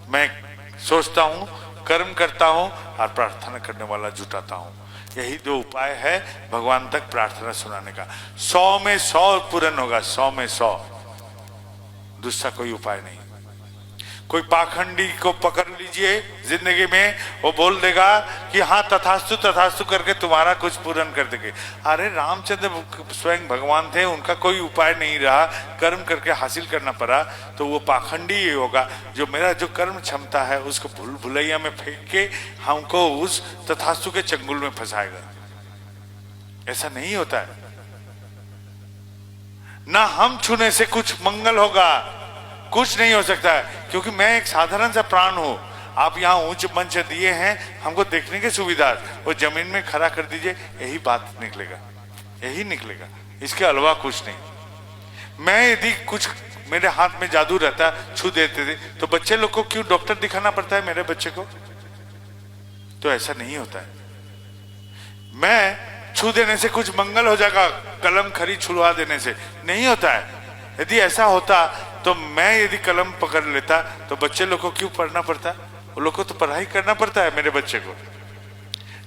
मैं सोचता हूं, कर्म करता हूं और प्रार्थना करने वाला जुटाता हूं। यही दो उपाय है भगवान तक प्रार्थना सुनाने का। 100 में 100 पूर्ण होगा, 100 में 100। दूसरा कोई उपाय नहीं। कोई पाखंडी को पकड़ लीजिए जिंदगी में, वो बोल देगा कि हाँ तथास्तु तथास्तु करके तुम्हारा कुछ पूर्ण कर देंगे। अरे रामचंद्र स्वयं भगवान थे, उनका कोई उपाय नहीं रहा, कर्म करके हासिल करना पड़ा, तो वो पाखंडी ही होगा जो मेरा जो कर्म क्षमता है उसको भूल भुलैया में फेंक के हमको उस तथास्तु के चंगुल में फंसाएगा। ऐसा नहीं होता है ना। हम छूने से कुछ मंगल होगा, कुछ नहीं हो सकता है, क्योंकि मैं एक साधारण सा प्राण हूं। आप यहाँ उच्च मंच दिए हैं हमको देखने की सुविधा, वो जमीन में खड़ा कर दीजिए, यही बात निकलेगा, यही निकलेगा, इसके अलावा कुछ नहीं। मैं यदि कुछ मेरे हाथ में जादू रहता, छू देते थे, तो बच्चे लोग को क्यों डॉक्टर दिखाना पड़ता है मेरे बच्चे को? तो ऐसा नहीं होता है। मैं छू देने से कुछ मंगल हो जाएगा, कलम खरी छुड़वा देने से नहीं होता है। यदि ऐसा होता तो मैं यदि कलम पकड़ लेता तो बच्चे लोग को क्यों पढ़ना पड़ता? वो लोग को तो पढ़ाई करना पड़ता है मेरे बच्चे को।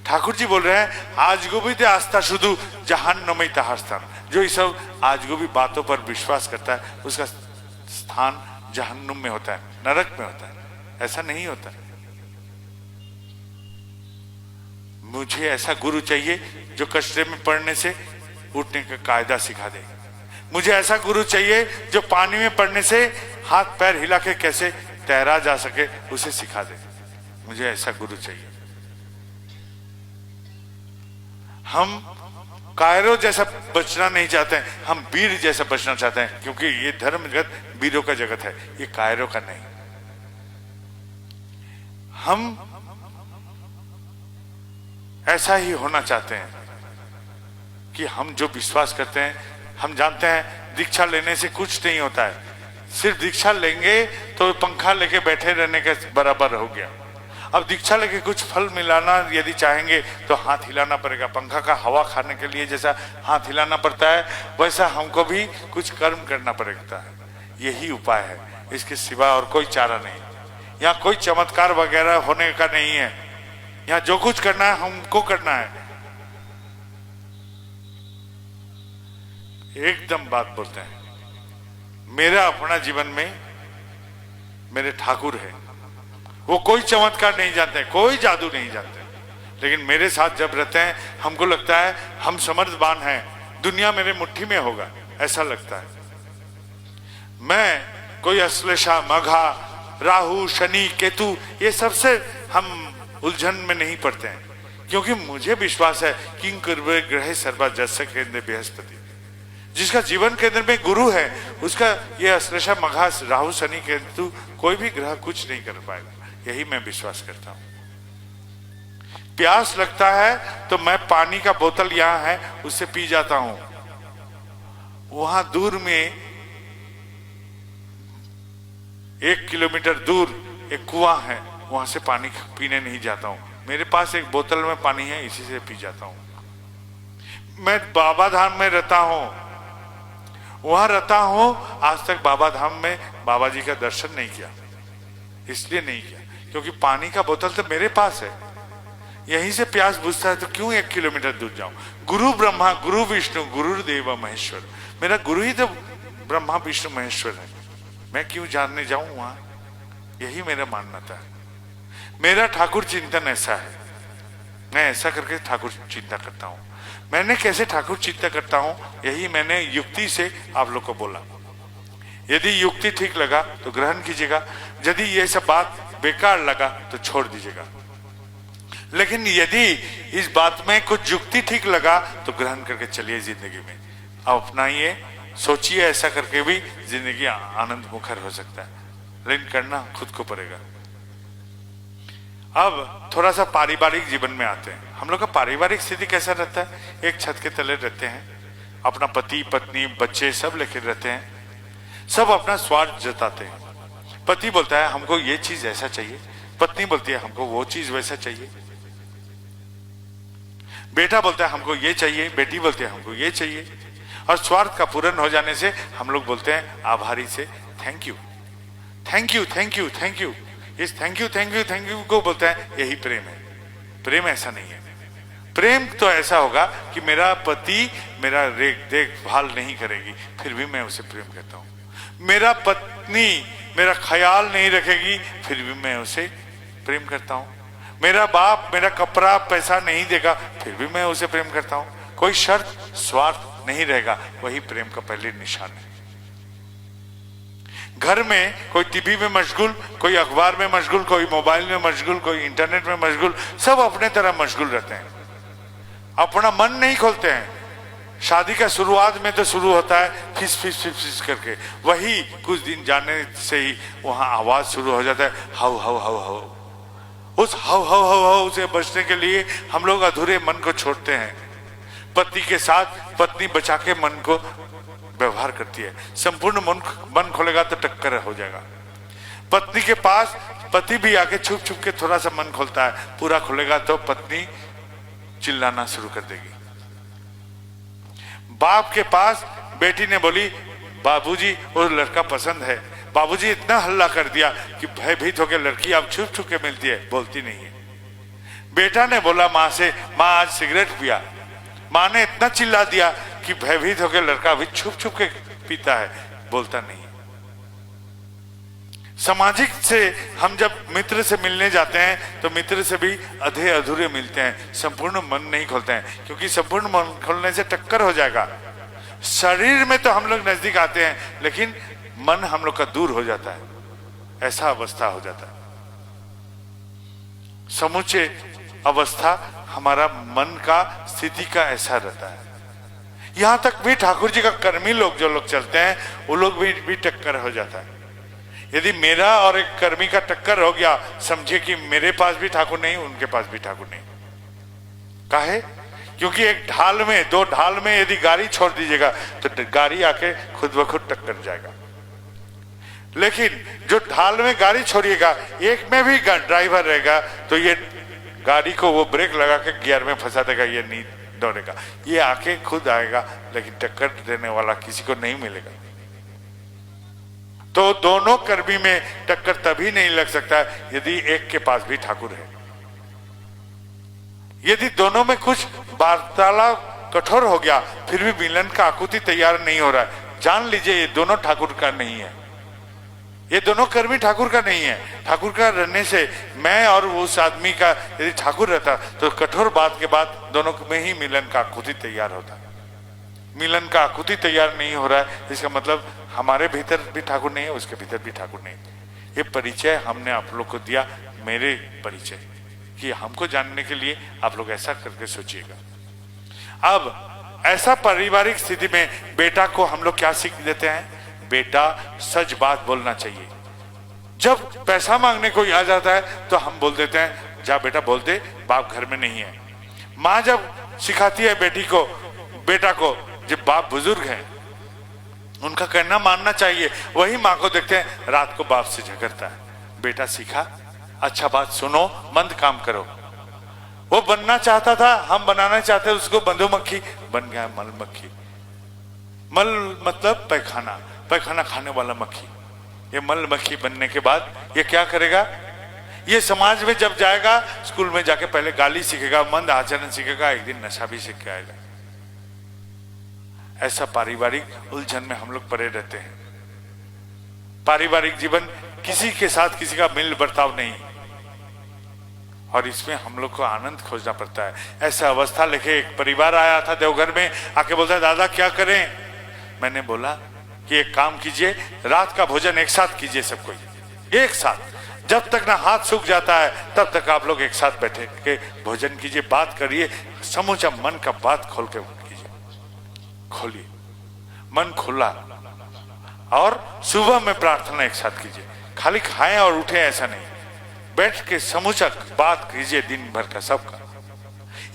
ठाकुर जी बोल रहे हैं, आजगुबी दे आस्था शुद्ध जहान्नमई ताहार स्थान। जो इस सब आजगुबी बातों पर विश्वास करता है उसका स्थान जहन्नुम में होता है, नरक में होता है। ऐसा नहीं होता। मुझे ऐसा गुरु चाहिए जो कचरे में पड़ने से उठने का कायदा सिखा दे। मुझे ऐसा गुरु चाहिए जो पानी में पड़ने से हाथ पैर हिला के कैसे तैरा जा सके उसे सिखा दे। मुझे ऐसा गुरु चाहिए। हम कायरो जैसा बचना नहीं चाहते हैं, हम वीर जैसा बचना चाहते हैं, क्योंकि ये धर्म जगत वीरों का जगत है, ये कायरो का नहीं। हम ऐसा ही होना चाहते हैं कि हम जो विश्वास करते हैं, हम जानते हैं दीक्षा लेने से कुछ नहीं होता है। सिर्फ दीक्षा लेंगे तो पंखा लेके बैठे रहने के बराबर हो गया। अब दीक्षा लेके कुछ फल मिलाना यदि चाहेंगे तो हाथ हिलाना पड़ेगा। पंखा का हवा खाने के लिए जैसा हाथ हिलाना पड़ता है, वैसा हमको भी कुछ कर्म करना पड़ता है। यही उपाय है, इसके सिवा और कोई चारा नहीं। यहाँ कोई चमत्कार वगैरह होने का नहीं है। यहाँ जो कुछ करना है हमको करना है। एकदम बात बोलते हैं। मेरा अपना जीवन में मेरे ठाकुर है, वो कोई चमत्कार नहीं जानते, कोई जादू नहीं जानते, लेकिन मेरे साथ जब रहते हैं हमको लगता है हम समर्थवान हैं, दुनिया मेरे मुट्ठी में होगा, ऐसा लगता है। मैं कोई अश्लेषा, मघा, राहु, शनि, केतु, ये सबसे हम उलझन में नहीं पड़ते हैं, क्योंकि मुझे विश्वास है किंग कुर्वे ग्रह सर्वा जस्य केंद्र बृहस्पति, जिसका जीवन केंद्र में गुरु है, उसका ये अश्लेषा मघास राहु शनि केतु कोई भी ग्रह कुछ नहीं कर पाएगा। यही मैं विश्वास करता हूं। प्यास लगता है तो मैं पानी का बोतल यहां है उससे पी जाता हूं। वहां दूर में 1 किलोमीटर दूर एक कुआं है, वहां से पानी पीने नहीं जाता हूं। मेरे पास एक बोतल में पानी है, इसी से पी जाता हूं। मैं बाबा धाम में रहता हूं, वहां रहता हूं, आज तक बाबा धाम में बाबा जी का दर्शन नहीं किया। इसलिए नहीं किया क्योंकि पानी का बोतल तो मेरे पास है, यहीं से प्यास बुझता है तो क्यों 1 किलोमीटर दूर जाऊं। गुरु ब्रह्मा गुरु विष्णु गुरुदेव महेश्वर, मेरा गुरु ही तो ब्रह्मा विष्णु महेश्वर है, मैं क्यों जानने जाऊं वहां। यही मेरा मान्यता है। मेरा ठाकुर चिंतन ऐसा है, मैं ऐसा करके ठाकुर चिंता करता हूं। मैंने कैसे ठाकुर चिंता करता हूं, यही मैंने युक्ति से आप लोग को बोला। यदि युक्ति ठीक लगा तो ग्रहण कीजिएगा, यदि ये सब बात बेकार लगा तो छोड़ दीजिएगा। लेकिन यदि इस बात में कुछ युक्ति ठीक लगा तो ग्रहण करके चलिए जिंदगी में, अब अपनाइए, सोचिए, ऐसा करके भी जिंदगी आनंद मुखर हो सकता है, लेकिन करना खुद को पड़ेगा। अब थोड़ा सा पारिवारिक जीवन में आते हैं। हम लोग का पारिवारिक स्थिति कैसा रहता है? एक छत के तले रहते हैं, अपना पति पत्नी बच्चे सब लेके रहते हैं, सब अपना स्वार्थ जताते हैं। पति बोलता है हमको ये चीज ऐसा चाहिए, पत्नी बोलती है हमको वो चीज वैसा चाहिए, बेटा बोलता है हमको ये चाहिए, बेटी बोलती है हमको ये चाहिए। और स्वार्थ का पूर्ण हो जाने से हम लोग बोलते हैं आभारी से thank you thank you thank you thank you. इस thank you thank you thank you को बोलते हैं, यही प्रेम है। प्रेम ऐसा नहीं है। प्रेम तो ऐसा होगा कि मेरा पति मेरा देखभाल नहीं करेगी फिर भी मैं उसे प्रेम करता हूं। मेरा पत्नी मेरा ख्याल नहीं रखेगी फिर भी मैं उसे प्रेम करता हूं। मेरा बाप मेरा कपड़ा पैसा नहीं देगा फिर भी मैं उसे प्रेम करता हूं। कोई शर्त स्वार्थ नहीं रहेगा, वही प्रेम का पहले निशान है। घर में कोई टीवी में मशगूल, कोई अखबार में मशगूल, कोई मोबाइल में मशगूल, कोई इंटरनेट में मशगूल, सब अपने तरह मशगूल रहते हैं, अपना मन नहीं खोलते हैं। शादी का शुरुआत में तो शुरू होता है फिस फिस फिस फिस करके, वही कुछ दिन जाने से ही वहां आवाज शुरू हो जाता है हाउ हाउ हाउ हाउ। उस हाउ हाउ हाउ हाउ से बचने के लिए हम लोग अधूरे मन को छोड़ते हैं। पति के साथ पत्नी बचा के मन को व्यवहार करती है। संपूर्ण मन खोलेगा तो टक्कर हो जाएगा। पत्नी के पास पति भी आके छुप छुप के थोड़ा सा मन खोलता है, पूरा खोलेगा तो पत्नी चिल्लाना शुरू कर देगी। बाप के पास बेटी ने बोली बाबूजी वो लड़का पसंद है, बाबूजी इतना हल्ला कर दिया कि भयभीत होकर लड़की अब छुप छुप के मिलती है, बोलती नहीं है। बेटा ने बोला माँ से माँ आज सिगरेट पिया, माँ ने इतना चिल्ला दिया कि भयभीत होकर लड़का अभी छुप छुप के पीता है, बोलता नहीं। सामाजिक से हम जब मित्र से मिलने जाते हैं तो मित्र से भी आधे अधूरे मिलते हैं, संपूर्ण मन नहीं खोलते हैं, क्योंकि संपूर्ण मन खोलने से टक्कर हो जाएगा। शरीर में तो हम लोग नजदीक आते हैं लेकिन मन हम लोग का दूर हो जाता है, ऐसा अवस्था हो जाता है। समूचे अवस्था हमारा मन का स्थिति का ऐसा रहता है। यहां तक भी ठाकुर जी का कर्मी लोग जो लोग चलते हैं वो लोग भी टक्कर हो जाता है। यदि मेरा और एक कर्मी का टक्कर हो गया, समझिए कि मेरे पास भी ठाकुर नहीं, उनके पास भी ठाकुर नहीं। काहे? क्योंकि एक ढाल में, दो ढाल में यदि गाड़ी छोड़ दीजिएगा तो गाड़ी आके खुद ब खुद टक्कर जाएगा। लेकिन जो ढाल में गाड़ी छोड़िएगा, एक में भी ड्राइवर रहेगा तो ये गाड़ी को वो ब्रेक लगा के गियर में फंसा देगा, ये नहीं दौड़ेगा, ये आके खुद आएगा, लेकिन टक्कर देने वाला किसी को नहीं मिलेगा। तो दोनों कर्मी में टक्कर तभी नहीं लग सकता यदि एक के पास भी ठाकुर है। यदि दोनों में कुछ वार्तालाप कठोर हो गया फिर भी मिलन का आकुति तैयार नहीं हो रहा है, जान लीजिए ये दोनों ठाकुर का नहीं है, ये दोनों कर्मी ठाकुर का नहीं है। ठाकुर का रहने से मैं और उस आदमी का यदि ठाकुर रहता तो कठोर बात के बाद दोनों में ही मिलन का आकुति तैयार होता। मिलन का आकुति तैयार नहीं हो रहा है, इसका मतलब हमारे भीतर भी ठाकुर नहीं है, उसके भीतर भी ठाकुर नहीं है। ये परिचय हमने आप लोग को दिया, मेरे परिचय कि हमको जानने के लिए आप लोग ऐसा करके सोचिएगा। अब ऐसा पारिवारिक स्थिति में बेटा को हम लोग क्या सीख देते हैं? बेटा सच बात बोलना चाहिए। जब पैसा मांगने को आ जाता है तो हम बोल देते हैं जा बेटा बोल दे, बाप घर में नहीं है। माँ जब सिखाती है बेटा को जब बाप बुजुर्ग हैं उनका कहना मानना चाहिए, वही माँ को देखते हैं रात को बाप से झगड़ता है। बेटा सीखा, अच्छा बात सुनो, मंद काम करो। वो बनना चाहता था, हम बनाना चाहते हैं उसको मधुमक्खी, बन गया मलमक्खी। मल मतलब पैखाना, पैखाना खाने वाला मक्खी। ये मलमक्खी बनने के बाद ये क्या करेगा? ये समाज में जब जाएगा, स्कूल में जाके पहले गाली सीखेगा, मंद आचरण सीखेगा, एक दिन नशा भी सीख के आएगा। ऐसा पारिवारिक उलझन में हम लोग पड़े रहते हैं। पारिवारिक जीवन किसी के साथ किसी का मिल बर्ताव नहीं, और इसमें हम लोग को आनंद खोजना पड़ता है। ऐसा अवस्था लेके एक परिवार आया था देवघर में, आके बोलता है दादा क्या करें? मैंने बोला कि एक काम कीजिए, रात का भोजन एक साथ कीजिए, सब कोई एक साथ, जब तक ना हाथ सूख जाता है तब तक आप लोग एक साथ बैठे के भोजन कीजिए, बात करिए, समूचा मन का बात खोल के कीजिए, खोलिए मन खुला, और सुबह में प्रार्थना एक साथ कीजिए। खाली खाएं और उठे ऐसा नहीं, बैठ के समूचा बात कीजिए दिन भर का सबका।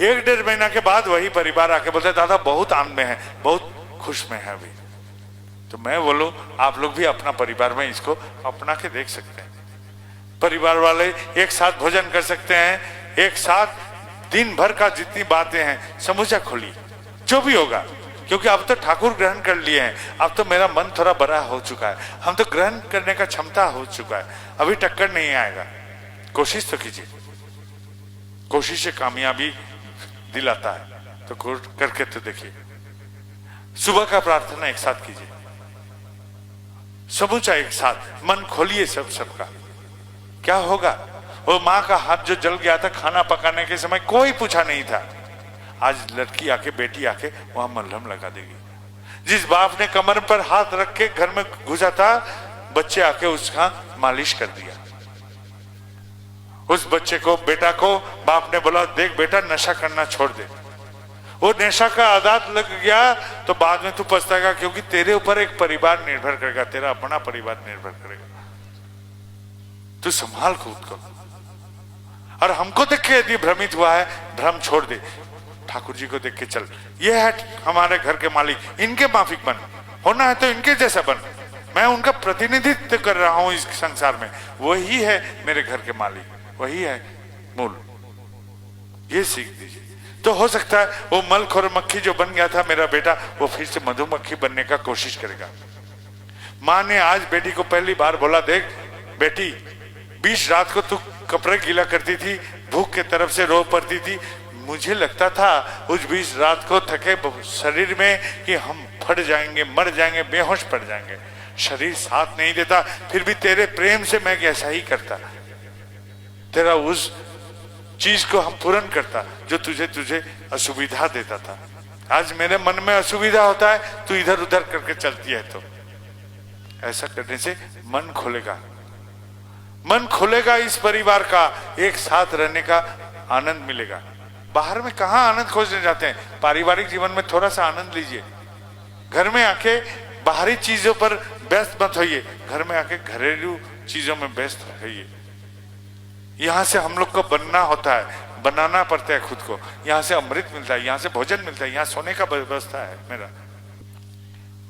1-1.5 महीना के बाद वही परिवार आके बोलते दादा बहुत आनंद में है, बहुत खुश में है अभी। तो मैं बोलूं आप लोग भी अपना परिवार में इसको अपना के देख सकते हैं। परिवार वाले एक साथ भोजन कर सकते हैं, एक साथ दिन भर का जितनी बातें हैं समूचा खोलिए, जो भी होगा, क्योंकि अब तो ठाकुर ग्रहण कर लिए हैं। अब तो मेरा मन थोड़ा बड़ा हो चुका है, हम तो ग्रहण करने का क्षमता हो चुका है, अभी टक्कर नहीं आएगा। कोशिश तो कीजिए, कोशिश से कामयाबी दिलाता है, तो करके तो देखिए। सुबह का प्रार्थना एक साथ कीजिए, समूचा एक साथ, मन खोलिए सबका। क्या होगा? वो माँ का हाथ जो जल गया था खाना पकाने के समय, कोई पूछा नहीं था, आज लड़की आके बेटी आके वहां मलहम लगा देगी। जिस बाप ने कमर पर हाथ रख के घर में घुसा था, बच्चे आके उसका मालिश कर दिया। उस बच्चे को, बेटा को बाप ने बोला देख बेटा नशा करना छोड़ दे। वो नशा का आदत लग गया तो बाद में तू पछताएगा, क्योंकि तेरे ऊपर एक परिवार निर्भर करेगा, तेरा अपना परिवार निर्भर करेगा। तू संभाल खुद को। और हमको देख के यदि भ्रमित हुआ है, भ्रम छोड़ दे, ठाकुर जी को देख के चल। ये है हमारे घर के मालिक, इनके माफिक बन, होना है तो इनके जैसा बन। मैं उनका प्रतिनिधित्व कर रहा हूं इस संसार में, वही है मेरे घर के मालिक, वही है मूल। ये सीख दीजिए, तो हो सकता है वो मलखोर मक्खी जो बन गया था मेरा बेटा, वो फिर से मधुमक्खी बनने का कोशिश करेगा। माँ ने आज बेटी को पहली बार बोला देख बेटी, 20 रात को तू कपड़े गीला करती थी, भूख के तरफ से रो पड़ती थी, मुझे लगता था उस 20 रात को थके शरीर में कि हम फट जाएंगे, मर जाएंगे, बेहोश पड़ जाएंगे। शरीर साथ नहीं देता, फिर भी तेरे प्रेम से मैं ऐसा ही करता, तेरा उस चीज को हम पूर्ण करता जो तुझे असुविधा देता था। आज मेरे मन में असुविधा होता है, तू इधर उधर करके चलती है। तो ऐसा करने से मन खोलेगा, मन खुलेगा, इस परिवार का एक साथ रहने का आनंद मिलेगा। बाहर में कहाँ आनंद खोजने जाते हैं? पारिवारिक जीवन में थोड़ा सा आनंद लीजिए। घर में आके बाहरी चीजों पर व्यस्त मत होइए, घर में आके घरेलू चीजों में व्यस्त होइए। यहाँ से हम लोग को बनना होता है, बनाना पड़ता है खुद को। यहाँ से अमृत मिलता है, यहाँ से भोजन मिलता है, यहाँ सोने का व्यवस्था है मेरा।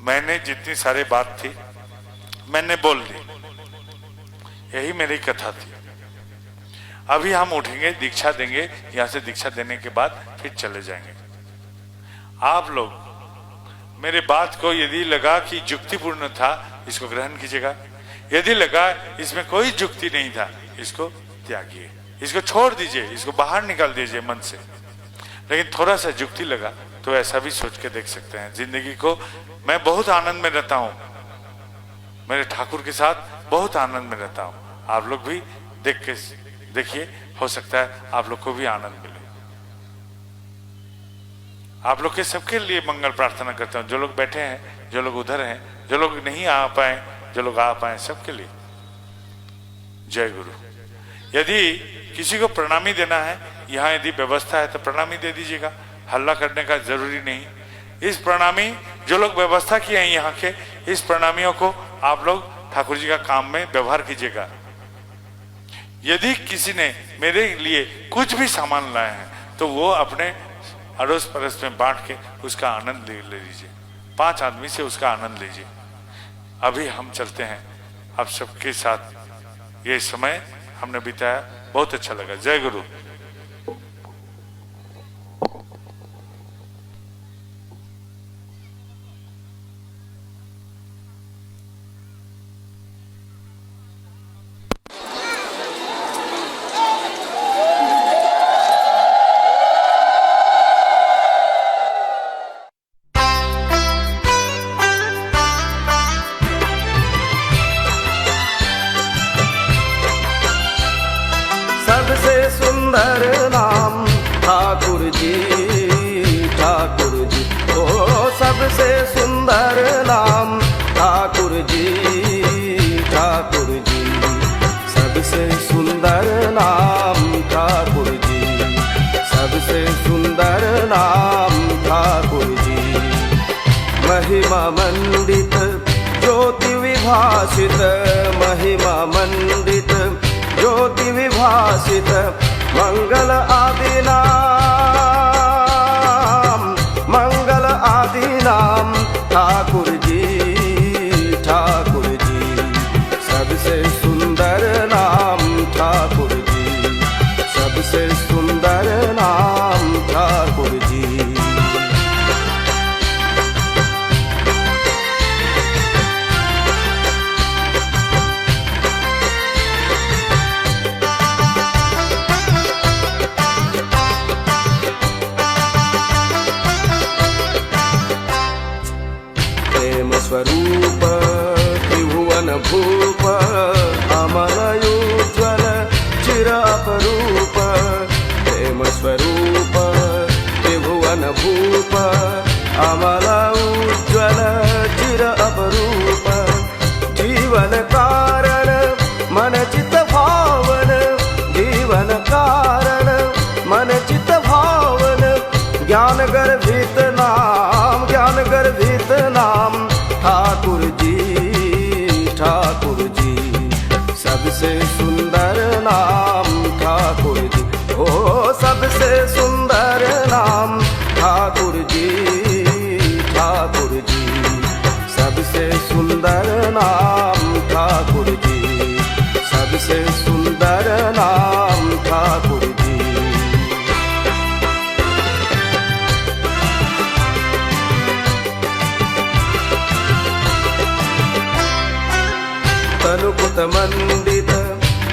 मैंने जितनी सारी बात थी मैंने बोल दी, यही मेरी कथा थी। अभी हम उठेंगे, दीक्षा देंगे, यहाँ से दीक्षा देने के बाद फिर चले जाएंगे। आप लोग मेरे बात को यदि लगा कि युक्तिपूर्ण था, इसको ग्रहण कीजिएगा। यदि लगा इसमें कोई युक्ति नहीं था, इसको त्यागिए, इसको छोड़ दीजिए, इसको बाहर निकाल दीजिए मन से। लेकिन थोड़ा सा युक्ति लगा तो ऐसा भी सोच के देख सकते हैं जिंदगी को। मैं बहुत आनंद में रहता हूँ, मेरे ठाकुर के साथ बहुत आनंद में रहता हूँ। आप लोग भी देख के देखिए, हो सकता है आप लोग को भी आनंद मिले। आप लोग के सबके लिए मंगल प्रार्थना करता हूँ, जो लोग बैठे हैं, जो लोग उधर हैं, जो लोग नहीं आ पाए, जो लोग आ पाए, सबके लिए जय गुरु। यदि किसी को प्रणामी देना है, यहाँ यदि व्यवस्था है तो प्रणामी दे दीजिएगा, हल्ला करने का जरूरी नहीं। इस प्रणामी जो लोग व्यवस्था किए हैं यहाँ के, इस प्रणामियों को आप लोग ठाकुर जी का काम में व्यवहार कीजिएगा। यदि किसी ने मेरे लिए कुछ भी सामान लाए हैं तो वो अपने अड़ोस पड़ोस में बांट के उसका आनंद ले लीजिए, 5 आदमी से उसका आनंद लीजिए। अभी हम चलते हैं, आप सबके साथ ये समय हमने बिताया, बहुत अच्छा लगा। जय गुरु। सबसे सुंदर नाम ठाकुर जी, ठाकुर जी, ओ सबसे सुंदर नाम ठाकुर जी, ठाकुर जी, सबसे सुंदर नाम ठाकुर जी, सबसे सुंदर नाम ठाकुर जी। महिमा मंडित ज्योति विभासित, महिमा मंडित ज्योति विभासित, मंगल आदि नाम, मंगल आदि नाम ठाकुर जी, ठाकुर जी, सबसे सुंदर नाम ठाकुर जी, सबसे सुंदर नाम ठाकुर जी। स्वरूप त्रिभुवन भूप, अमलयोज्वल चिर अपरूप, प्रेम स्वरूप त्रिभुवन भूप, अमल उज्ज्वल चिर अपरूप, जीवन कारण मन चित भावन, जीवन कारण मन चित भावन, ज्ञान गर्भित नाम, ज्ञान गर्भित नाम ठाकुर जी, ठाकुर जी, सबसे सुंदर नाम ठाकुर जी, ओ सबसे सुंदर नाम ठाकुर जी, ठाकुर जी, सबसे सुंदर नाम ठाकुर जी, सबसे सुंदर नाम ठाकुर जी। तनुपुत मंडित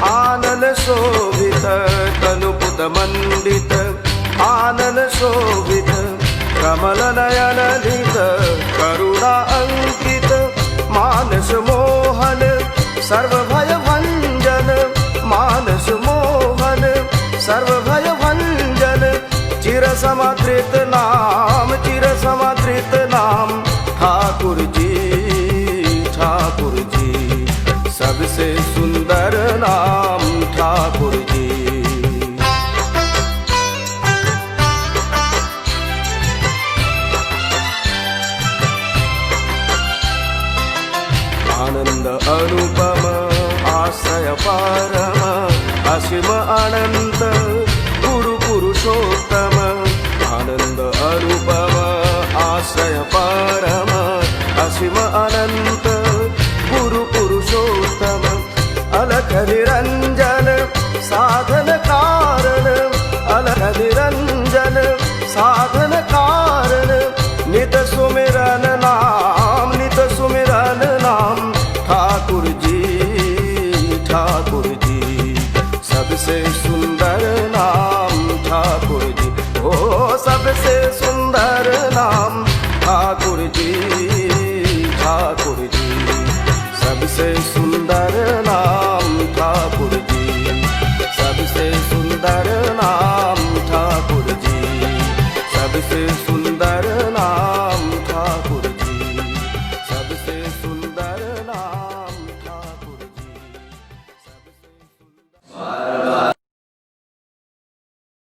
आनन शोभित, तनुपुत मंडित आनन शोभित, कमल नयन लित करुणा अंकित, मानस मोहन सर्वभय भंजन, मानस मोहन सर्वभय भंजन, चिर समादृत नाम, चिर समादृत नाम ठाकुर जी, ठाकुर जी, सबसे सुंदर नाम ठाकुर जी। आनंद अनुपम आश्रय परम, असीम अनंत गुरु पुरुषोत्तम, आनंद अनुपम आश्रय परम, असीम अनंत गुरु पुरुषोत्तम, अलख निरंजन साधन कारण, अलख निरंजन साधन कारण, नित सुमिरन नाम, नित सुमिरन नाम ठाकुर जी, ठाकुर जी, सबसे सुंदर नाम ठाकुर जी, ओ सबसे सुंदर नाम ठाकुर जी, ठाकुर जी, सबसे सुंदर नाम ठाकुर जी, सबसे सुंदर नाम ठाकुर जी, सबसे